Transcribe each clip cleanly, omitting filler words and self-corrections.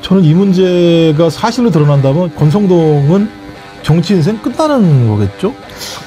저는 이 문제가 사실로 드러난다면 권성동은 정치 인생 끝나는 거겠죠?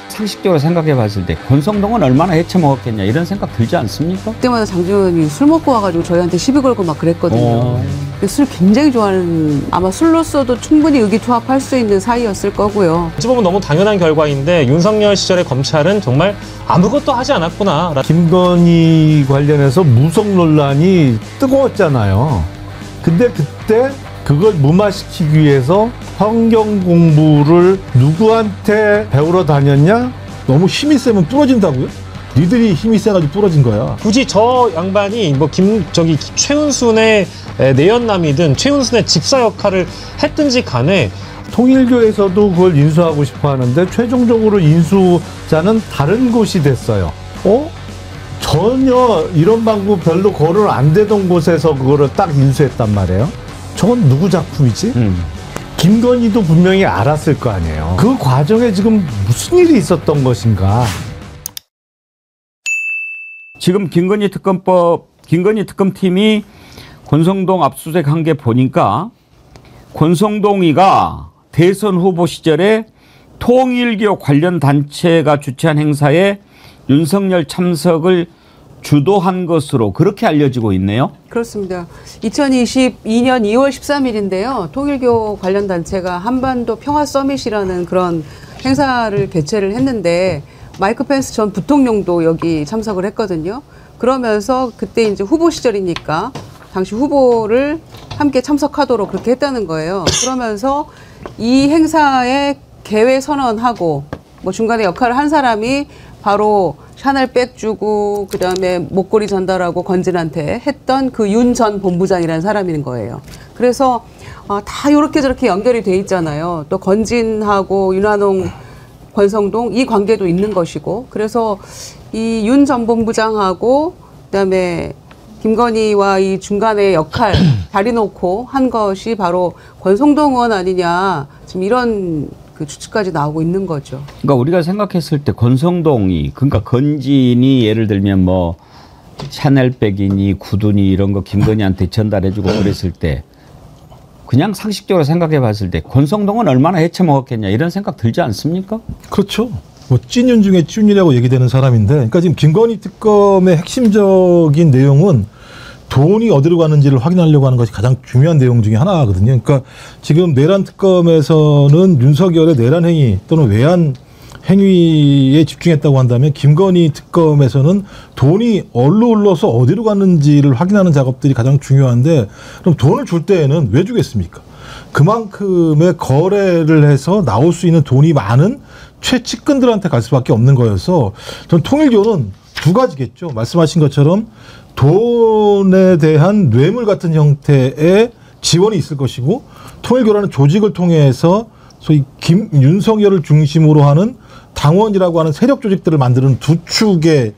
상식적으로 생각해 봤을 때 권성동은 얼마나 해쳐먹었겠냐 이런 생각 들지 않습니까? 그때마다 장지원이 술 먹고 와가지고 저희한테 시비 걸고 막 그랬거든요. 술 굉장히 좋아하는, 아마 술로서도 충분히 의기투합할 수 있는 사이였을 거고요. 어찌 보면 너무 당연한 결과인데 윤석열 시절의 검찰은 정말 아무것도 하지 않았구나. 김건희 관련해서 무속 논란이 뜨거웠잖아요. 근데 그때 그걸 무마시키기 위해서 환경 공부를 누구한테 배우러 다녔냐? 너무 힘이 세면 부러진다고요? 니들이 힘이 세가지고 부러진 거야. 굳이 저 양반이 뭐 최은순의 내연남이든 최은순의 집사 역할을 했든지 간에 통일교에서도 그걸 인수하고 싶어 하는데 최종적으로 인수자는 다른 곳이 됐어요. 전혀 이런 방법 별로 거론 안 되던 곳에서 그거를 딱 인수했단 말이에요. 저건 누구 작품이지? 김건희도 분명히 알았을 거 아니에요. 그 과정에 지금 무슨 일이 있었던 것인가? 지금 김건희 특검팀이 권성동 압수수색한 게 보니까 권성동이가 대선 후보 시절에 통일교 관련 단체가 주최한 행사에 윤석열 참석을 주도한 것으로 그렇게 알려지고 있네요. 그렇습니다. 2022년 2월 13일인데요. 통일교 관련 단체가 한반도 평화 서밋이라는 그런 행사를 개최를 했는데 마이크 펜스 전 부통령도 여기 참석을 했거든요. 그러면서 그때 이제 후보 시절이니까 당시 후보를 함께 참석하도록 그렇게 했다는 거예요. 그러면서 이 행사에 개회 선언하고 뭐 중간에 역할을 한 사람이 바로 샤넬백 주고 그다음에 목걸이 전달하고 건진한테 했던 그 윤 전 본부장이라는 사람인 거예요. 그래서 다 이렇게 저렇게 연결이 돼 있잖아요. 또 건진하고 윤한홍, 권성동 이 관계도 있는 것이고, 그래서 이 윤 전 본부장하고 그다음에 김건희와 이 중간에 역할 다리 놓고 한 것이 바로 권성동 의원 아니냐, 지금 이런 그 추측까지 나오고 있는 거죠. 그러니까 우리가 생각했을 때 권성동이, 그러니까 건진이 예를 들면 뭐 샤넬백이니 구두니 이런 거 김건희한테 전달해주고 그랬을 때 그냥 상식적으로 생각해 봤을 때 권성동은 얼마나 해쳐먹었겠냐 이런 생각 들지 않습니까? 그렇죠. 뭐 찐윤 중에 찐이라고 얘기되는 사람인데, 그러니까 지금 김건희 특검의 핵심적인 내용은 돈이 어디로 가는지를 확인하려고 하는 것이 가장 중요한 내용 중에 하나거든요. 그러니까 지금 내란 특검에서는 윤석열의 내란 행위 또는 외환 행위에 집중했다고 한다면, 김건희 특검에서는 돈이 어디로 흘러서 어디로 갔는지를 확인하는 작업들이 가장 중요한데, 그럼 돈을 줄 때에는 왜 주겠습니까? 그만큼의 거래를 해서 나올 수 있는 돈이 많은 최측근들한테 갈 수밖에 없는 거여서, 전 통일교는 두 가지겠죠. 말씀하신 것처럼 돈에 대한 뇌물 같은 형태의 지원이 있을 것이고, 통일교라는 조직을 통해서 소위 윤석열을 중심으로 하는 당원이라고 하는 세력 조직들을 만드는 두 축의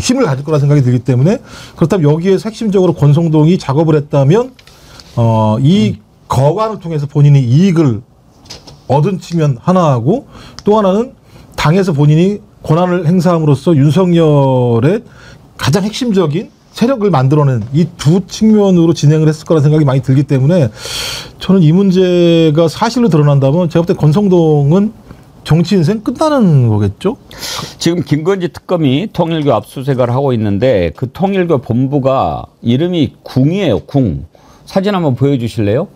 힘을 가질 거라 생각이 들기 때문에, 그렇다면 여기에서 핵심적으로 권성동이 작업을 했다면 이 거관을 통해서 본인이 이익을 얻은 측면 하나하고, 또 하나는 당에서 본인이 권한을 행사함으로써 윤석열의 가장 핵심적인 세력을 만들어낸 이 두 측면으로 진행을 했을 거라는 생각이 많이 들기 때문에, 저는 이 문제가 사실로 드러난다면 제가 볼 때 권성동은 정치 인생 끝나는 거겠죠? 지금 김건희 특검이 통일교 압수수색을 하고 있는데 그 통일교 본부가 이름이 궁이에요. 궁. 사진 한번 보여주실래요?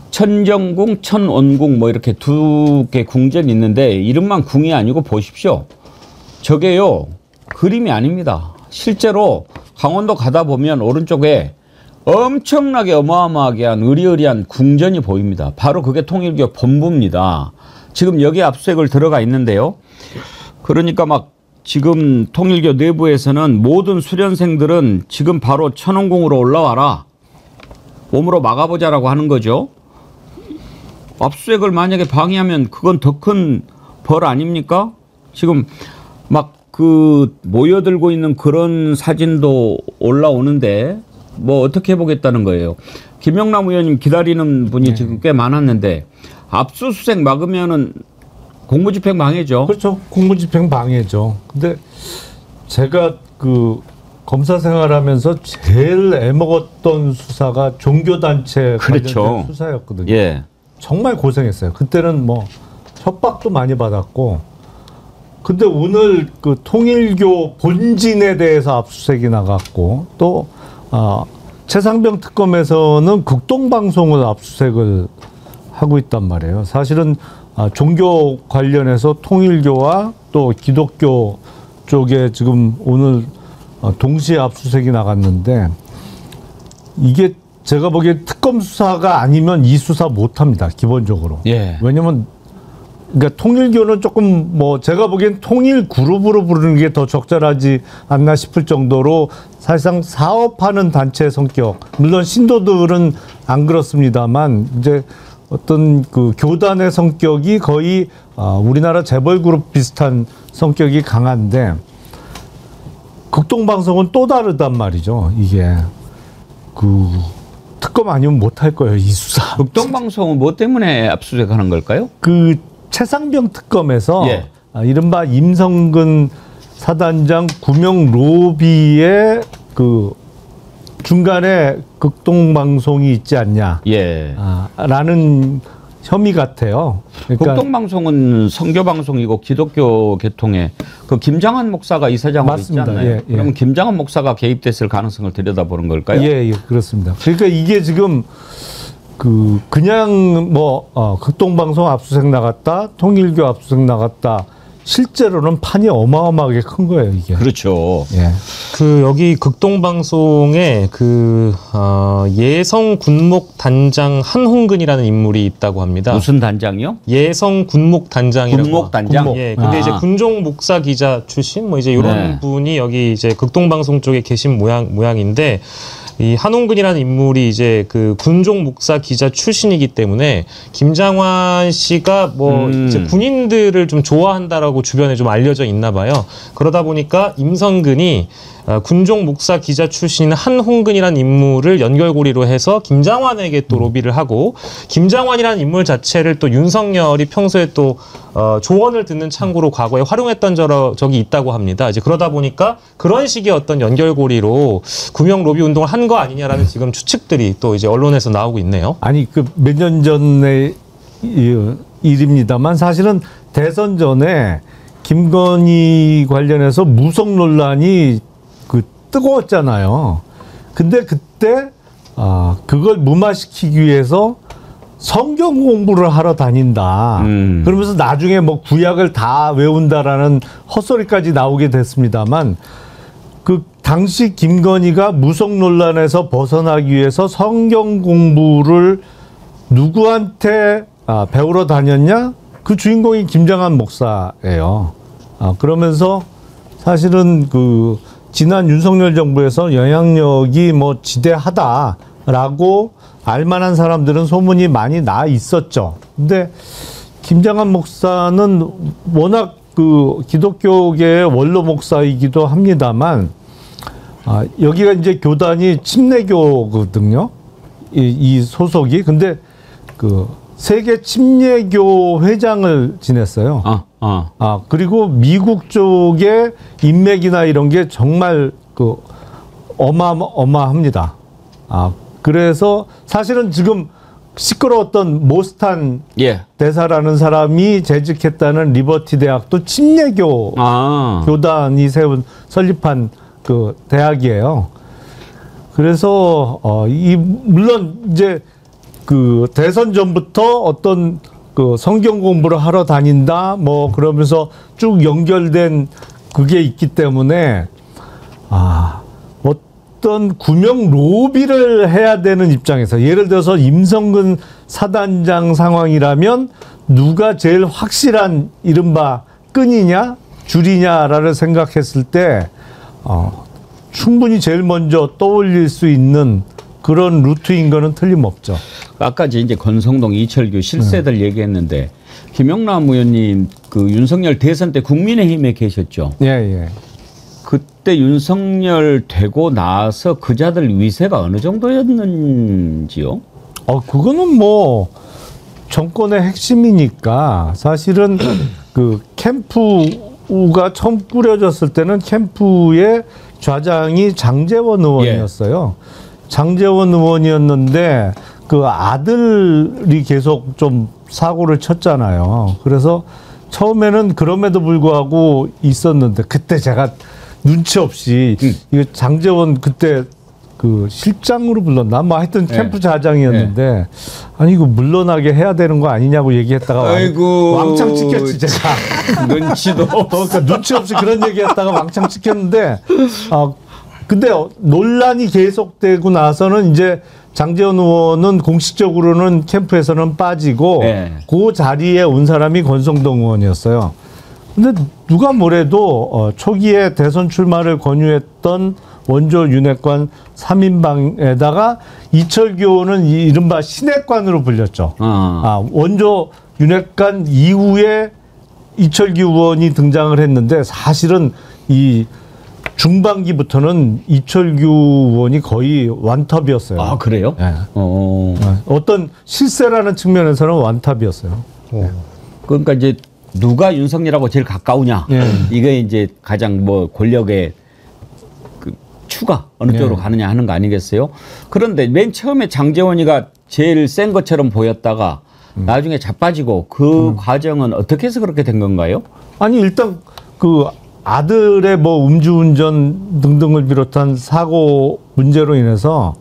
천정궁, 천원궁 뭐 이렇게 두 개 궁전이 있는데 이름만 궁이 아니고 보십시오. 저게요, 그림이 아닙니다. 실제로 강원도 가다 보면 오른쪽에 엄청나게 어마어마하게 한 의리의리한 궁전이 보입니다. 바로 그게 통일교 본부입니다. 지금 여기 압수수색을 들어가 있는데요. 그러니까 막 지금 통일교 내부에서는 모든 수련생들은 지금 바로 천원궁으로 올라와라, 몸으로 막아보자라고 하는 거죠. 압수수색을 만약에 방해하면 그건 더 큰 벌 아닙니까? 지금 막 그 모여들고 있는 그런 사진도 올라오는데 뭐 어떻게 해보겠다는 거예요. 김영남 의원님 기다리는 분이 지금 꽤 많았는데, 압수수색 막으면은 공무집행 방해죠. 그렇죠. 공무집행 방해죠. 근데 제가 그 검사 생활하면서 제일 애먹었던 수사가 종교단체 그렇죠. 관련된 수사였거든요. 예. 정말 고생했어요. 그때는 뭐 협박도 많이 받았고. 근데 오늘 그 통일교 본진에 대해서 압수수색이 나갔고 또 최상병 특검에서는 극동방송을 압수수색을 하고 있단 말이에요. 사실은 종교 관련해서 통일교와 또 기독교 쪽에 지금 오늘 동시에 압수수색이 나갔는데 이게 제가 보기에 특검 수사가 아니면 이 수사 못합니다. 기본적으로. 예. 왜냐면 그러니까 통일교는 조금 뭐 제가 보기엔 통일 그룹으로 부르는 게 더 적절하지 않나 싶을 정도로 사실상 사업하는 단체 성격. 물론 신도들은 안 그렇습니다만 이제 어떤 그 교단의 성격이 거의 우리나라 재벌 그룹 비슷한 성격이 강한데 극동방송은 또 다르단 말이죠. 이게 그 특검 아니면 못할 거예요. 이 수사. 극동방송은 뭐 때문에 압수수색하는 걸까요? 그 최상병 특검에서 예. 이른바 임성근 사단장 구명 로비의 그 중간에 극동방송이 있지 않냐. 예. 라는 혐의 같아요. 그러니까 극동방송은 선교방송이고 기독교 계통에 그 김장한 목사가 이사장으로 있지 맞습니다. 않나요? 예, 예. 그러면 김장한 목사가 개입됐을 가능성을 들여다보는 걸까요? 예, 그렇습니다. 그러니까 이게 지금 그냥 뭐 극동방송 압수수색 나갔다, 통일교 압수수색 나갔다. 실제로는 판이 어마어마하게 큰 거예요, 이게. 그렇죠. 예. 그 여기 극동방송에 그 예성 군목 단장 한홍근이라는 인물이 있다고 합니다. 무슨 단장이요? 예성 군목 단장이라고. 군목 단장? 군목. 예, 근데 이제 군종 목사 기자 출신 뭐 이제 이런 네. 분이 여기 이제 극동방송 쪽에 계신 모양인데 이 한홍근이라는 인물이 이제 그 군종 목사 기자 출신이기 때문에 김장환 씨가 뭐 이제 군인들을 좀 좋아한다라고 주변에 좀 알려져 있나 봐요. 그러다 보니까 임성근이 군종 목사 기자 출신 한홍근이라는 인물을 연결고리로 해서 김장환에게 또 로비를 하고 김장환이라는 인물 자체를 또 윤석열이 평소에 또 조언을 듣는 창구로 과거에 활용했던 적이 있다고 합니다. 이제 그러다 보니까 그런 식의 어떤 연결고리로 구명 로비 운동을 한 거 아니냐라는 지금 추측들이 또 이제 언론에서 나오고 있네요. 아니 그 몇 년 전의 일입니다만 사실은 대선 전에 김건희 관련해서 무속 논란이 뜨거웠잖아요. 근데 그때 그걸 무마시키기 위해서 성경 공부를 하러 다닌다. 그러면서 나중에 뭐 구약을 다 외운다라는 헛소리까지 나오게 됐습니다만 그 당시 김건희가 무속 논란에서 벗어나기 위해서 성경 공부를 누구한테 배우러 다녔냐? 그 주인공이 김장한 목사예요. 그러면서 사실은 그 지난 윤석열 정부에서 영향력이 뭐 지대하다라고 알만한 사람들은 소문이 많이 나 있었죠. 근데 김장한 목사는 워낙 그 기독교계의 원로 목사이기도 합니다만 여기가 이제 교단이 침례교거든요. 이 소속이. 근데 그 세계 침례교 회장을 지냈어요. 그리고 미국 쪽의 인맥이나 이런 게 정말 그 어마어마합니다. 그래서 사실은 지금 시끄러웠던 모스탄 대사라는 사람이 재직했다는 리버티 대학도 침례교 교단이 설립한 그 대학이에요. 그래서 물론 이제 그 대선 전부터 어떤 그 성경 공부를 하러 다닌다 뭐 그러면서 쭉 연결된 그게 있기 때문에 어떤 구명 로비를 해야 되는 입장에서 예를 들어서 임성근 사단장 상황이라면 누가 제일 확실한 이른바 끈이냐 줄이냐를 생각했을 때 충분히 제일 먼저 떠올릴 수 있는 그런 루트인 거는 틀림없죠. 아까 이제 권성동, 이철규 실세들 얘기했는데 김영남 의원님 그 윤석열 대선 때 국민의힘에 계셨죠. 예. 그때 윤석열 되고 나서 그자들 위세가 어느 정도였는지요? 그거는 뭐 정권의 핵심이니까 사실은 그 캠프가 처음 꾸려졌을 때는 캠프에 좌장이 장제원 의원이었어요. 장제원 의원이었는데 그 아들이 계속 좀 사고를 쳤잖아요. 그래서 처음에는 그럼에도 불구하고 있었는데 그때 제가 눈치 없이 이거 장제원 그때 그 실장으로 불렀나? 뭐 하여튼 캠프 좌장이었는데 아니 이거 물러나게 해야 되는 거 아니냐고 얘기했다가 아이고, 왕창 찍혔지 제가. 눈치도 그러니까 눈치 없이 그런 얘기했다가 왕창 찍혔는데 근데 논란이 계속되고 나서는 이제 장제원 의원은 공식적으로는 캠프에서는 빠지고 그 자리에 온 사람이 권성동 의원이었어요. 근데 누가 뭐래도 초기에 대선 출마를 권유했던 원조 윤핵관 3인방에다가 이철규 의원은 이른바 신핵관으로 불렸죠. 원조 윤핵관 이후에 이철규 의원이 등장을 했는데 사실은 이 중반기부터는 이철규 의원이 거의 완탑이었어요. 아, 그래요? 네. 어떤 실세라는 측면에서는 완탑이었어요. 그러니까 이제 누가 윤석열하고 제일 가까우냐. 이게 이제 가장 뭐 권력의 그 추가 어느 쪽으로 가느냐 하는 거 아니겠어요? 그런데 맨 처음에 장제원이가 제일 센 것처럼 보였다가 나중에 자빠지고 그 과정은 어떻게 해서 그렇게 된 건가요? 아니 일단 그 아들의 뭐 음주운전 등등을 비롯한 사고 문제로 인해서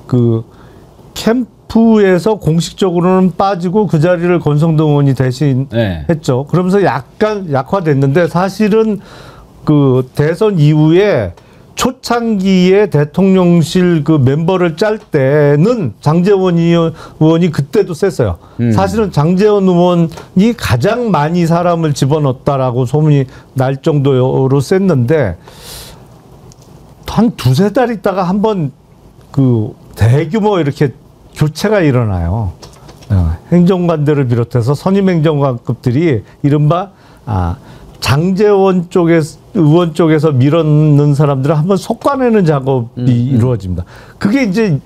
그 캠프에서 공식적으로는 빠지고 그 자리를 권성동 의원이 대신 했죠. 그러면서 약간 약화됐는데 사실은 그 대선 이후에 초창기에 대통령실 그 멤버를 짤 때는 장제원 의원이 그때도 셌어요. 사실은 장제원 의원이 가장 많이 사람을 집어넣었다라고 소문이 날 정도로 셌는데 한 두세 달 있다가 한번 그 대규모 이렇게 교체가 일어나요. 행정관들을 비롯해서 선임 행정관급들이 이른바 장제원 의원 쪽에서 밀어넣는 사람들을 한번 속아내는 작업이 이루어집니다. 그게 이제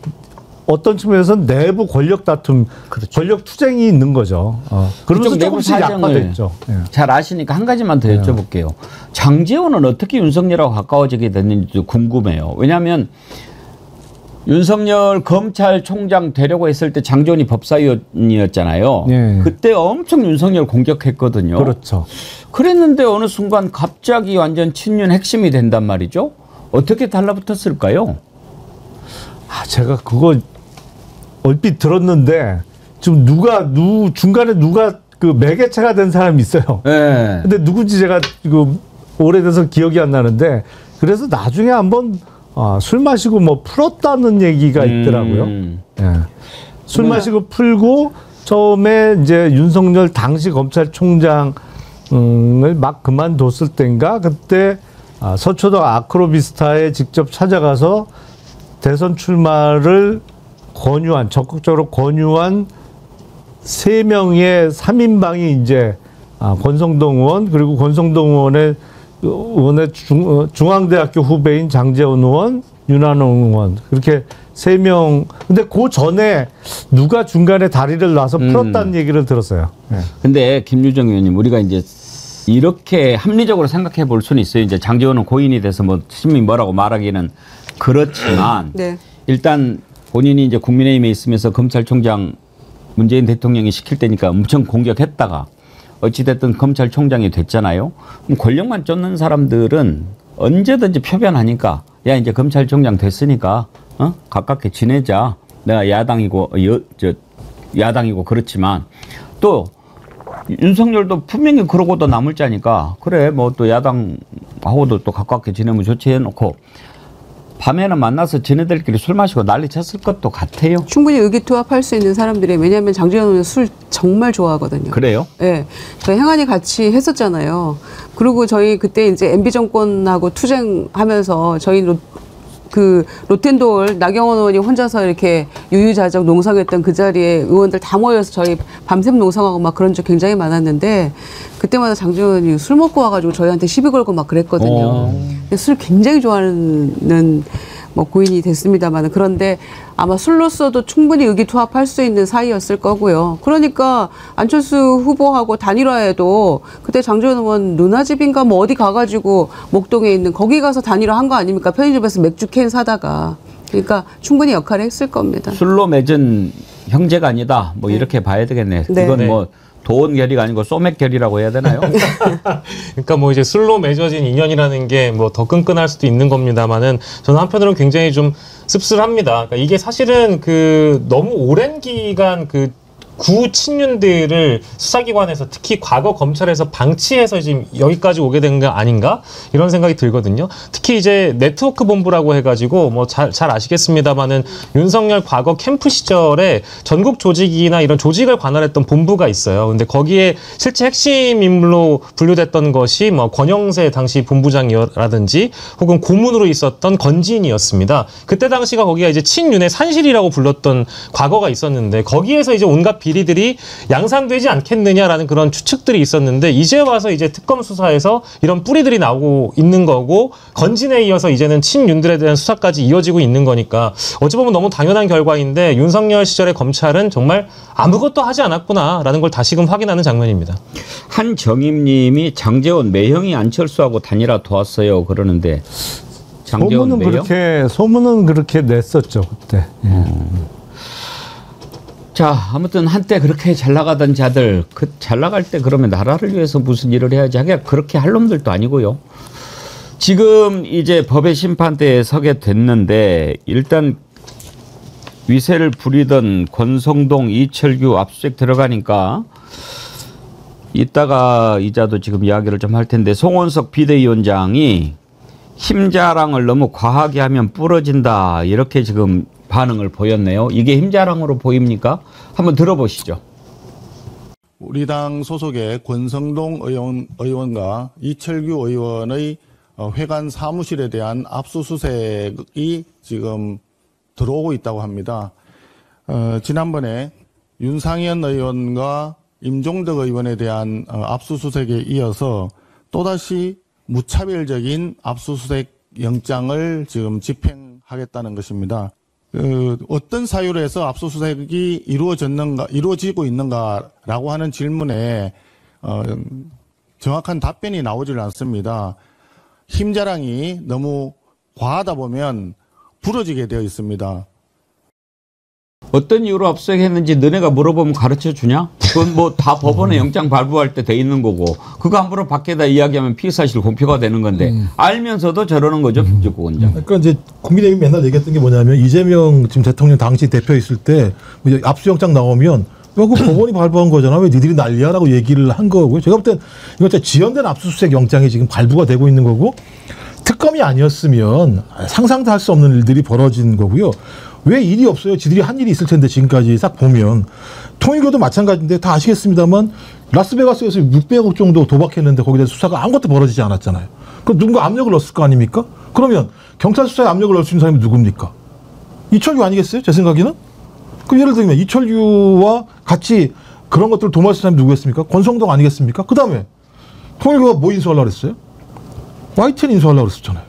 어떤 측면에서는 내부 권력 다툼, 권력 투쟁이 있는 거죠. 그러면서 조금씩 약화됐죠. 잘 아시니까 한 가지만 더 여쭤볼게요. 장제원은 어떻게 윤석열하고 가까워지게 됐는지 궁금해요. 왜냐하면 윤석열 검찰총장 되려고 했을 때 장제원이 법사위원이었잖아요. 그때 엄청 윤석열 공격했거든요. 그렇죠. 그랬는데 어느 순간 갑자기 완전 친윤 핵심이 된단 말이죠. 어떻게 달라붙었을까요? 제가 그거 얼핏 들었는데 지금 중간에 누가 그 매개체가 된 사람이 있어요. 근데 누군지 제가 그 오래돼서 기억이 안 나는데 그래서 나중에 한번 술 마시고 뭐 풀었다는 얘기가 있더라고요. 술 마시고 풀고 처음에 이제 윤석열 당시 검찰총장을 막 그만뒀을 때인가 그때 서초동 아크로비스타에 직접 찾아가서 대선 출마를 적극적으로 권유한 3명의 3인방이 이제 권성동 의원 그리고 권성동 의원의 중앙대학교 후배인 장제원 의원, 윤한홍 의원 그렇게 3명. 근데 그 전에 누가 중간에 다리를 놔서 풀었다는 얘기를 들었어요. 근데 김유정 의원님 우리가 이제 이렇게 합리적으로 생각해 볼 수는 있어요. 이제 장제원은 고인이 돼서 뭐 심히 뭐라고 말하기는 그렇지만 일단 본인이 이제 국민의힘에 있으면서 검찰총장 문재인 대통령이 시킬 때니까 엄청 공격했다가 어찌됐든 검찰총장이 됐잖아요. 그럼 권력만 쫓는 사람들은 언제든지 표변하니까 야 이제 검찰총장 됐으니까 가깝게 지내자. 내가 야당이고 야당이고 그렇지만 또 윤석열도 분명히 그러고도 남을 자니까 그래 뭐 또 야당하고도 또 가깝게 지내면 좋지 해놓고 밤에는 만나서 지네들끼리 술 마시고 난리 쳤을 것도 같아요. 충분히 의기투합할 수 있는 사람들이 왜냐하면 장제원 의원은 술 정말 좋아하거든요. 그래요? 네, 저희 행안위 같이 했었잖아요. 그리고 저희 그때 이제 MB 정권하고 투쟁하면서 저희 로텐도올 나경원 의원이 혼자서 이렇게 유유자적 농성했던 그 자리에 의원들 다 모여서 저희 밤샘 농성하고 막 그런 적 굉장히 많았는데 그때마다 장제원 의원이 술 먹고 와가지고 저희한테 시비 걸고 막 그랬거든요. 술 굉장히 좋아하는 뭐 고인이 됐습니다만 그런데 아마 술로서도 충분히 의기투합할 수 있는 사이였을 거고요. 그러니까 안철수 후보하고 단일화에도 그때 장제원 의원 누나 집인가 뭐 어디 가가지고 목동에 있는 거기 가서 단일화한 거 아닙니까? 편의점에서 맥주 캔 사다가. 그러니까 충분히 역할을 했을 겁니다. 술로 맺은 형제가 아니다. 뭐 이렇게 봐야 되겠네. 네. 이건 네. 뭐 도원 결의가 아니고 소맥 결의라고 해야 되나요? 그러니까 뭐 이제 술로 맺어진 인연이라는 게 뭐 더 끈끈할 수도 있는 겁니다만은 저는 한편으로는 굉장히 좀 씁쓸합니다. 그러니까 이게 사실은 그 너무 오랜 기간 그 구 친윤들을 수사기관에서 특히 과거 검찰에서 방치해서 지금 여기까지 오게 된 거 아닌가 이런 생각이 들거든요. 특히 이제 네트워크 본부라고 해가지고 뭐 잘 아시겠습니다만은 윤석열 과거 캠프 시절에 전국 조직이나 이런 조직을 관할했던 본부가 있어요. 근데 거기에 실제 핵심 인물로 분류됐던 것이 뭐 권영세 당시 본부장이라든지 혹은 고문으로 있었던 건진이었습니다. 그때 당시가 거기가 이제 친윤의 산실이라고 불렀던 과거가 있었는데 거기에서 이제 온갖 비리들이 양산되지 않겠느냐라는 그런 추측들이 있었는데 이제 와서 이제 특검 수사에서 이런 뿌리들이 나오고 있는 거고 건진에 이어서 이제는 친윤들에 대한 수사까지 이어지고 있는 거니까 어찌 보면 너무 당연한 결과인데 윤석열 시절의 검찰은 정말 아무것도 하지 않았구나라는 걸 다시금 확인하는 장면입니다. 한정임님이 장제원 매형이 안철수하고 단일화 도왔어요 그러는데 장제원 소문은 그렇게 냈었죠 그때. 자, 아무튼 한때 그렇게 잘 나가던 자들, 잘 나갈 때 그러면 나라를 위해서 무슨 일을 해야지 하기가 그렇게 할 놈들도 아니고요. 지금 이제 법의 심판대에 서게 됐는데 일단 위세를 부리던 권성동, 이철규 압수수색 들어가니까 이따가 이자도 지금 이야기를 좀 할 텐데 송원석 비대위원장이 힘자랑을 너무 과하게 하면 부러진다 이렇게 지금 반응을 보였네요. 이게 힘자랑으로 보입니까? 한번 들어보시죠. 우리 당 소속의 권성동 의원과 이철규 의원의 회관 사무실에 대한 압수수색이 지금 들어오고 있다고 합니다. 지난번에 윤상현 의원과 임종덕 의원에 대한 압수수색에 이어서 또다시 무차별적인 압수수색 영장을 지금 집행하겠다는 것입니다. 어떤 사유로 해서 압수수색이 이루어지고 있는가라고 하는 질문에 정확한 답변이 나오질 않습니다. 힘자랑이 너무 과하다 보면 부러지게 되어 있습니다. 어떤 이유로 압수수색했는지 너네가 물어보면 가르쳐 주냐? 그건 뭐 다 법원에 영장 발부할 때 돼 있는 거고 그거 함부로 밖에다 이야기하면 피의사실 공표가 되는 건데 알면서도 저러는 거죠 김주국원장. 그러니까 이제 국민의힘이 맨날 얘기했던 게 뭐냐면 이재명 지금 대통령 당시 대표 있을 때 압수영장 나오면 그 법원이 발부한 거잖아. 왜 니들이 난리야라고 얘기를 한 거고요. 제가 볼 땐 이거 진짜 지연된 압수수색 영장이 지금 발부가 되고 있는 거고 특검이 아니었으면 상상도 할 수 없는 일들이 벌어진 거고요. 왜 일이 없어요? 지들이 한 일이 있을 텐데 지금까지 싹 보면 통일교도 마찬가지인데 다 아시겠습니다만 라스베가스에서 600억 정도 도박했는데 거기에 대해서 수사가 아무것도 벌어지지 않았잖아요. 그럼 누군가 압력을 넣었을 거 아닙니까? 그러면 경찰 수사에 압력을 넣을 수 있는 사람이 누굽니까? 이철규 아니겠어요? 제 생각에는? 그럼 예를 들면 이철규와 같이 그런 것들을 도모했을 사람이 누구였습니까? 권성동 아니겠습니까? 그 다음에 통일교가 뭐 인수하려고 그랬어요? YTN 인수하려고 그랬었잖아요.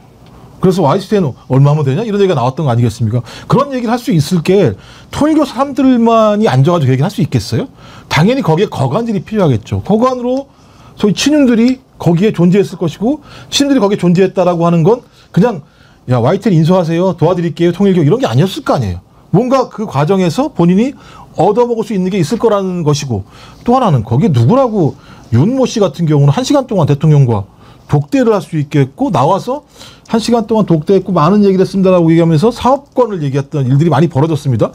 그래서 YTN은 얼마면 되냐? 이런 얘기가 나왔던 거 아니겠습니까? 그런 얘기를 할 수 있을 게 통일교 사람들만이 앉아가지고 얘기를 할 수 있겠어요? 당연히 거기에 거간들이 필요하겠죠. 거간으로 소위 친윤들이 거기에 존재했을 것이고 친윤들이 거기에 존재했다라고 하는 건 그냥 야 YTN 인수하세요. 도와드릴게요. 통일교 이런 게 아니었을 거 아니에요. 뭔가 그 과정에서 본인이 얻어먹을 수 있는 게 있을 거라는 것이고 또 하나는 거기에 누구라고 윤모 씨 같은 경우는 1시간 동안 대통령과 독대를 할 수 있겠고 나와서 1시간 동안 독대했고 많은 얘기를 했습니다라고 얘기하면서 사업권을 얘기했던 일들이 많이 벌어졌습니다.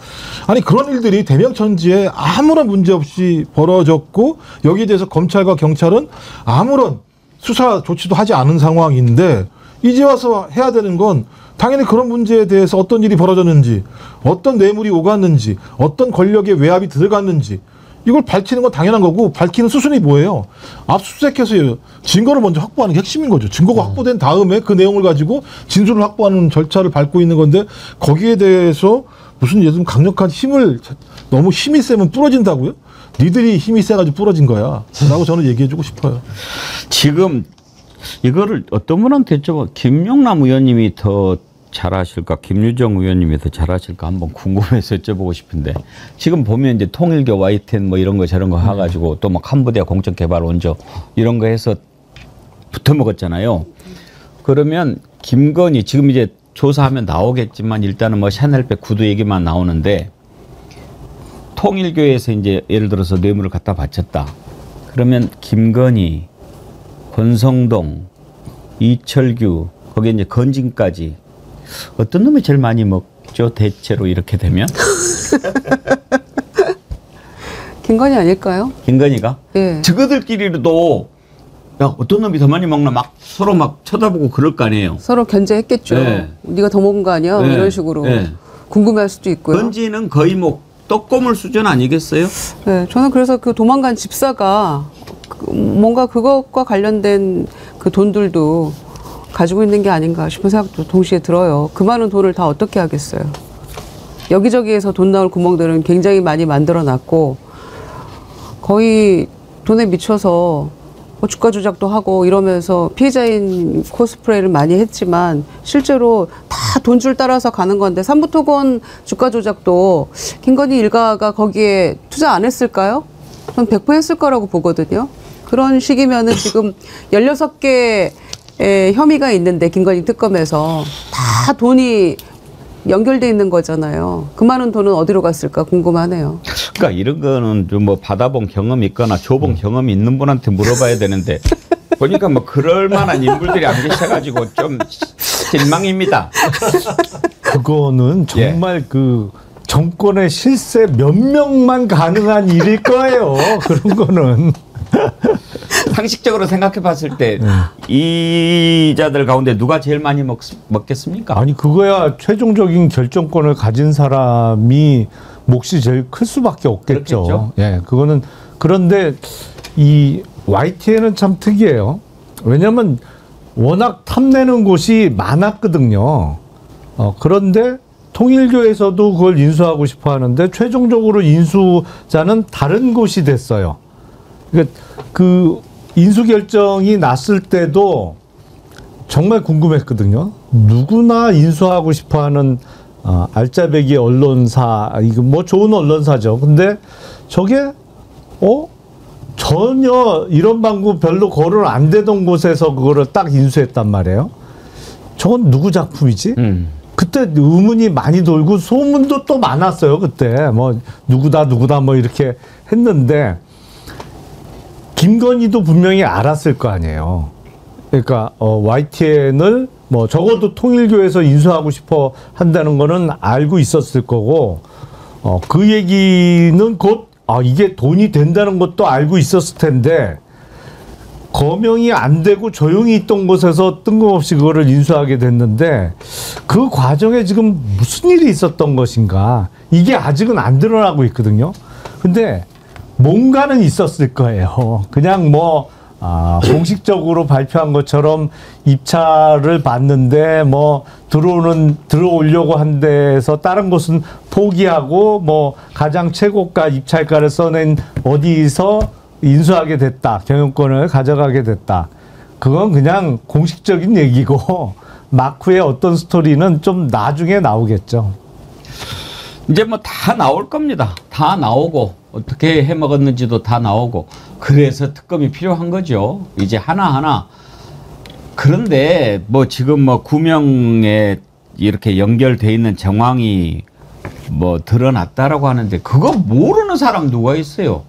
아니 그런 일들이 대명천지에 아무런 문제 없이 벌어졌고 여기에 대해서 검찰과 경찰은 아무런 수사 조치도 하지 않은 상황인데 이제 와서 해야 되는 건 당연히 그런 문제에 대해서 어떤 일이 벌어졌는지 어떤 뇌물이 오갔는지 어떤 권력의 외압이 들어갔는지 이걸 밝히는 건 당연한 거고 밝히는 수순이 뭐예요? 압수수색해서 증거를 먼저 확보하는 게 핵심인 거죠. 증거가 확보된 다음에 그 내용을 가지고 진술을 확보하는 절차를 밟고 있는 건데 거기에 대해서 무슨 예를 강력한 힘을 너무 힘이 세면 부러진다고요? 니들이 힘이 세가지고 부러진 거야. 라고 저는 얘기해주고 싶어요. 지금 이거를 어떤 분한테 여쭤봐 김용남 의원님이 더 잘하실까, 김유정 의원님이 더 잘하실까 한번 궁금해서 여쭤보고 싶은데, 지금 보면 이제 통일교 YTN 뭐 이런 거 저런 거 해가지고 또 막 한부대 공적개발 원조 이런 거 해서 붙어 먹었잖아요. 그러면 김건희 지금 이제 조사하면 나오겠지만 일단은 뭐 샤넬백 구두 얘기만 나오는데, 통일교에서 이제 예를 들어서 뇌물을 갖다 바쳤다. 그러면 김건희, 권성동, 이철규, 거기에 이제 건진까지 어떤 놈이 제일 많이 먹죠? 대체로 이렇게 되면? 김건희 아닐까요? 김건희가? 예. 저거들끼리도 야, 어떤 놈이 더 많이 먹나 막 서로 막 쳐다보고 그럴 거 아니에요. 서로 견제했겠죠. 네. 네가 더 먹은 거 아니야? 네. 이런 식으로 네. 궁금해할 수도 있고요. 건지는 거의 뭐 떡고물 수준 아니겠어요? 네, 저는 그래서 그 도망간 집사가 뭔가 그것과 관련된 그 돈들도 가지고 있는 게 아닌가 싶은 생각도 동시에 들어요. 그 많은 돈을 다 어떻게 하겠어요. 여기저기에서 돈 나올 구멍들은 굉장히 많이 만들어놨고 거의 돈에 미쳐서 뭐 주가 조작도 하고 이러면서 피해자인 코스프레를 많이 했지만 실제로 다 돈줄 따라서 가는 건데, 삼부토건 주가 조작도 김건희 일가가 거기에 투자 안 했을까요? 전 100% 했을 거라고 보거든요. 그런 식이면은 지금 16개의 혐의가 있는데 김건희 특검에서 다 돈이 연결돼 있는 거잖아요. 그 많은 돈은 어디로 갔을까 궁금하네요. 그러니까 이런 거는 좀 뭐 받아본 경험이 있거나 줘본 경험이 있는 분한테 물어봐야 되는데 보니까 뭐 그럴 만한 인물들이 안 계셔가지고 좀 실망입니다. 그거는 정말 그 정권의 실세 몇 명만 가능한 일일 거예요. 그런 거는. 상식적으로 생각해 봤을 때 이자들 가운데 누가 제일 많이 먹겠습니까? 아니 그거야 최종적인 결정권을 가진 사람이 몫이 제일 클 수밖에 없겠죠. 그렇겠죠? 예, 그거는. 그런데 이 YTN은 참 특이해요. 왜냐하면 워낙 탐내는 곳이 많았거든요. 그런데 통일교에서도 그걸 인수하고 싶어 하는데 최종적으로 인수자는 다른 곳이 됐어요. 그러니까 그 인수 결정이 났을 때도 정말 궁금했거든요. 누구나 인수하고 싶어하는 알짜배기 언론사, 이거 뭐 좋은 언론사죠. 근데 저게 전혀 이런 방구 별로 거론 안 되던 곳에서 그거를 딱 인수했단 말이에요. 저건 누구 작품이지? 그때 의문이 많이 돌고 소문도 또 많았어요. 그때 뭐 누구다 뭐 이렇게 했는데. 김건희도 분명히 알았을 거 아니에요. 그러니까 YTN을 뭐 적어도 통일교에서 인수하고 싶어 한다는 거는 알고 있었을 거고, 그 얘기는 곧 이게 돈이 된다는 것도 알고 있었을 텐데 거명이 안 되고 조용히 있던 곳에서 뜬금없이 그거를 인수하게 됐는데, 그 과정에 지금 무슨 일이 있었던 것인가, 이게 아직은 안 드러나고 있거든요. 근데 뭔가는 있었을 거예요. 그냥 뭐 공식적으로 발표한 것처럼 입찰을 받는데 뭐 들어오려고 한 데서 다른 곳은 포기하고 뭐 가장 최고가 입찰가를 써낸 어디서 인수하게 됐다, 경영권을 가져가게 됐다. 그건 그냥 공식적인 얘기고 마크의 어떤 스토리는 좀 나중에 나오겠죠. 이제 뭐 다 나올 겁니다. 다 나오고 어떻게 해먹었는지도 다 나오고, 그래서 특검이 필요한 거죠. 이제 하나하나. 그런데 뭐 지금 뭐 구명에 이렇게 연결돼 있는 정황이 뭐 드러났다라고 하는데 그거 모르는 사람 누가 있어요?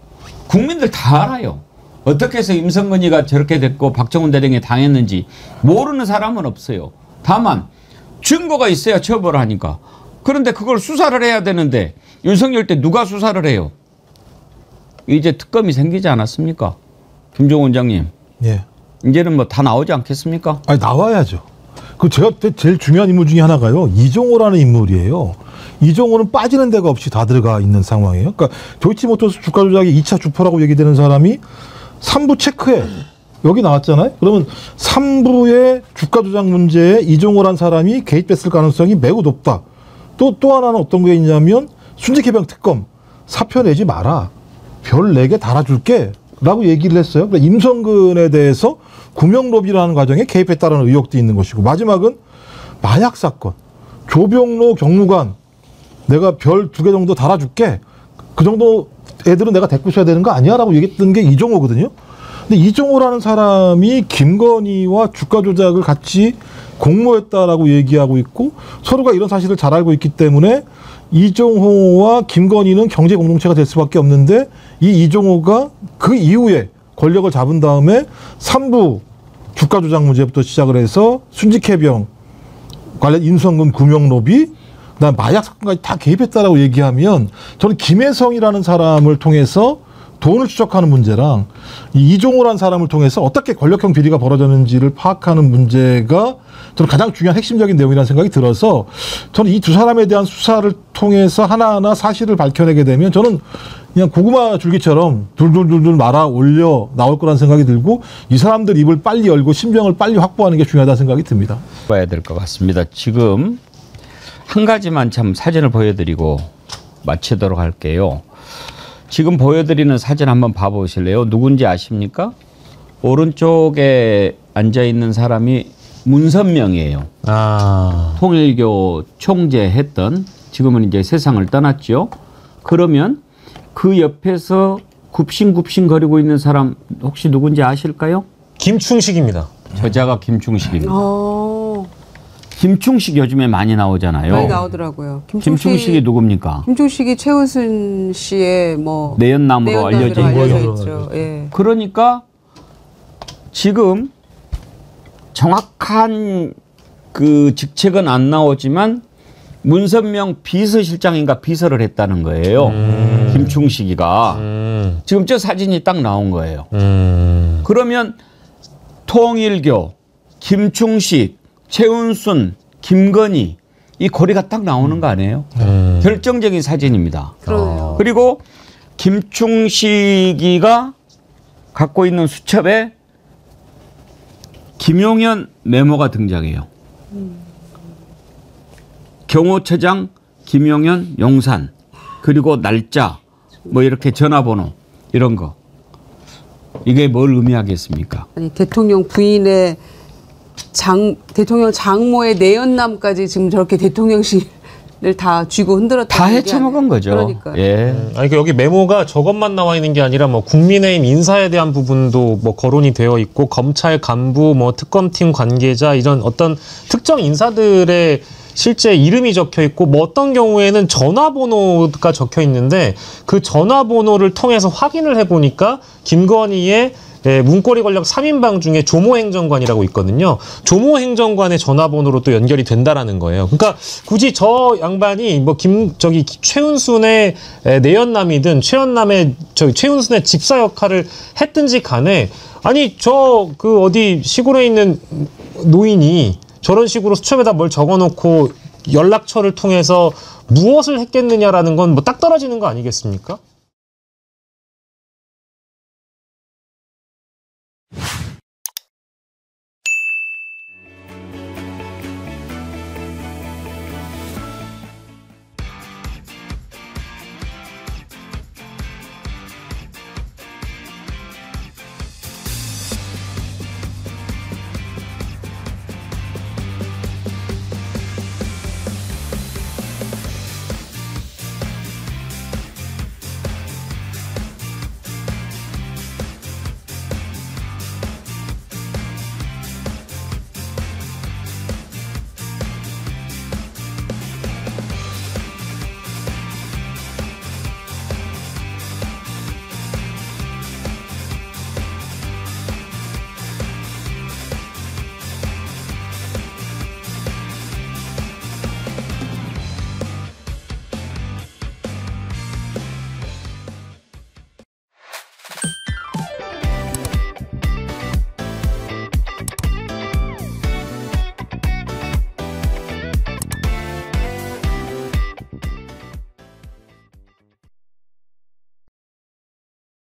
국민들 다 알아요. 어떻게 해서 임성근이가 저렇게 됐고 박정훈 대령이 당했는지 모르는 사람은 없어요. 다만 증거가 있어야 처벌을 하니까. 그런데 그걸 수사를 해야 되는데 윤석열 때 누가 수사를 해요? 이제 특검이 생기지 않았습니까? 김종원 원장님. 예. 이제는 뭐 다 나오지 않겠습니까? 아니, 나와야죠. 그 제가 제일 중요한 인물 중에 하나가요, 이종호라는 인물이에요. 이종호는 빠지는 데가 없이 다 들어가 있는 상황이에요. 그러니까 도이치모터스 주가 조작의 2차 주포라고 얘기되는 사람이 3부 체크해. 여기 나왔잖아요. 그러면 3부의 주가 조작 문제에 이종호라는 사람이 개입했을 가능성이 매우 높다. 또 하나는 어떤 게 있냐면 순직해병 특검 사표 내지 마라. 별 4개 달아줄게 라고 얘기를 했어요. 그러니까 임성근에 대해서 구명 로비라는 과정에 개입했다는 의혹도 있는 것이고, 마지막은 마약 사건. 조병로 경무관 내가 별 2개 정도 달아줄게. 그 정도 애들은 내가 데리고 있어야 되는 거 아니야? 라고 얘기했던 게 이종호거든요. 근데 이종호라는 사람이 김건희와 주가 조작을 같이 공모했다라고 얘기하고 있고 서로가 이런 사실을 잘 알고 있기 때문에 이종호와 김건희는 경제 공동체가 될 수밖에 없는데 이 이종호가 그 이후에 권력을 잡은 다음에 3부 주가 조작 문제부터 시작을 해서 순직해병 관련 인수원금 금융 로비 그다음 마약 사건까지 다 개입했다라고 얘기하면 저는 김혜성이라는 사람을 통해서 돈을 추적하는 문제랑 이 이종호라는 사람을 통해서 어떻게 권력형 비리가 벌어졌는지를 파악하는 문제가 저는 가장 중요한 핵심적인 내용이라는 생각이 들어서 저는 이 두 사람에 대한 수사를 통해서 하나하나 사실을 밝혀내게 되면 저는 그냥 고구마 줄기처럼 둘둘둘둘 말아 올려 나올 거라는 생각이 들고 이 사람들 입을 빨리 열고 신병을 빨리 확보하는 게 중요하다는 생각이 듭니다. 봐야 될 것 같습니다. 지금 한 가지만 참 사진을 보여드리고 마치도록 할게요. 지금 보여드리는 사진 한번 봐보실래요? 누군지 아십니까? 오른쪽에 앉아있는 사람이 문선명이에요. 통일교 총재했던 지금은 이제 세상을 떠났죠. 그러면 그 옆에서 굽신굽신 거리고 있는 사람 혹시 누군지 아실까요? 김충식입니다. 저자가 김충식입니다. 김충식 요즘에 많이 나오잖아요. 많이 나오더라고요. 김충식이 누굽니까? 김충식이 최은순 씨의 뭐 내연남으로 알려져 있죠. 예. 그러니까 지금 정확한 그 직책은 안 나오지만 문선명 비서실장인가 비서를 했다는 거예요. 김충식이가. 지금 저 사진이 딱 나온 거예요. 그러면 통일교, 김충식, 최은순, 김건희 이 고리가 딱 나오는 거 아니에요? 결정적인 사진입니다. 그러네요. 그리고 김충식이가 갖고 있는 수첩에 김용현 메모가 등장해요. 경호처장 김용현 용산 그리고 날짜 뭐 이렇게 전화번호 이런 거 이게 뭘 의미하겠습니까? 아니 대통령 부인의 대통령 장모의 내연남까지 지금 저렇게 대통령실을 다 쥐고 흔들었다. 다 헤쳐먹은 거죠. 그러니까. 예. 아니, 그러니까 여기 메모가 저것만 나와 있는 게 아니라 뭐 국민의힘 인사에 대한 부분도 뭐 거론이 되어 있고 검찰 간부, 뭐 특검팀 관계자 이런 어떤 특정 인사들의 실제 이름이 적혀 있고 뭐 어떤 경우에는 전화번호가 적혀 있는데 그 전화번호를 통해서 확인을 해보니까 김건희의 문고리 권력 3인방 중에 조모 행정관이라고 있거든요. 조모 행정관의 전화번호로 또 연결이 된다라는 거예요. 그러니까 굳이 저 양반이 뭐 최은순의 내연남이든 최은순의 집사 역할을 했든지 간에 아니 그 어디 시골에 있는 노인이 저런 식으로 수첩에다 뭘 적어놓고 연락처를 통해서 무엇을 했겠느냐라는 건 뭐 딱 떨어지는 거 아니겠습니까?